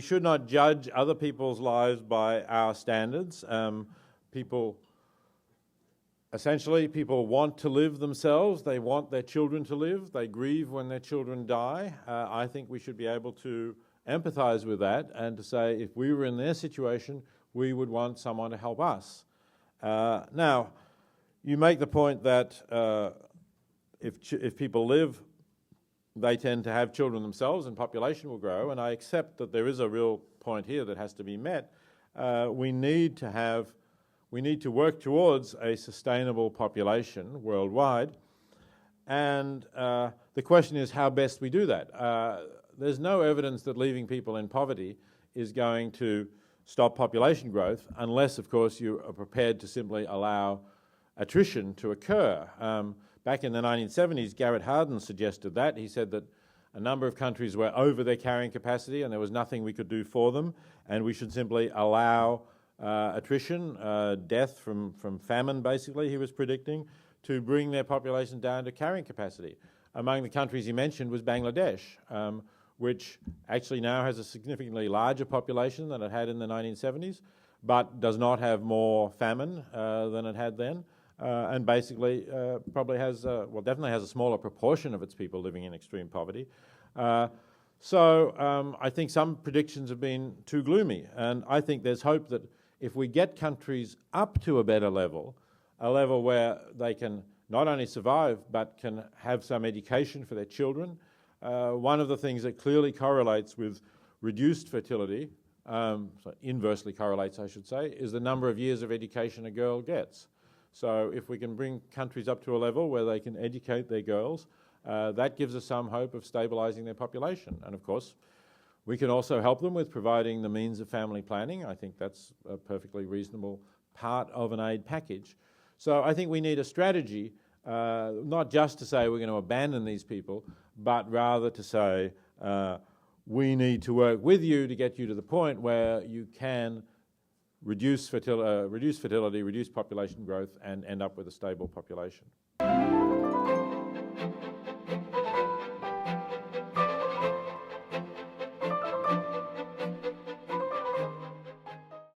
we should not judge other people's lives by our standards. Essentially, people want to live themselves. They want their children to live. They grieve when their children die. I think we should be able to empathize with that and to say if we were in their situation, we would want someone to help us. Now, you make the point that if people live, they tend to have children themselves and population will grow, and I accept that there is a real point here that has to be met. We need to work towards a sustainable population worldwide, and the question is how best we do that. There's no evidence that leaving people in poverty is going to stop population growth unless, of course, you are prepared to simply allow attrition to occur. Back in the 1970s, Garrett Hardin suggested that. He said that a number of countries were over their carrying capacity and there was nothing we could do for them, and we should simply allow attrition, death from famine, basically, he was predicting, to bring their population down to carrying capacity. Among the countries he mentioned was Bangladesh, which actually now has a significantly larger population than it had in the 1970s, but does not have more famine than it had then, and basically probably has, well, definitely has a smaller proportion of its people living in extreme poverty. So I think some predictions have been too gloomy, and I think there's hope that if we get countries up to a better level, a level where they can not only survive but can have some education for their children. One of the things that clearly correlates with reduced fertility, so inversely correlates I should say, is the number of years of education a girl gets. So if we can bring countries up to a level where they can educate their girls, that gives us some hope of stabilising their population. And of course, we can also help them with providing the means of family planning. I think that's a perfectly reasonable part of an aid package. So I think we need a strategy, not just to say we're going to abandon these people, but rather to say we need to work with you to get you to the point where you can reduce fertility, reduce population growth, and end up with a stable population.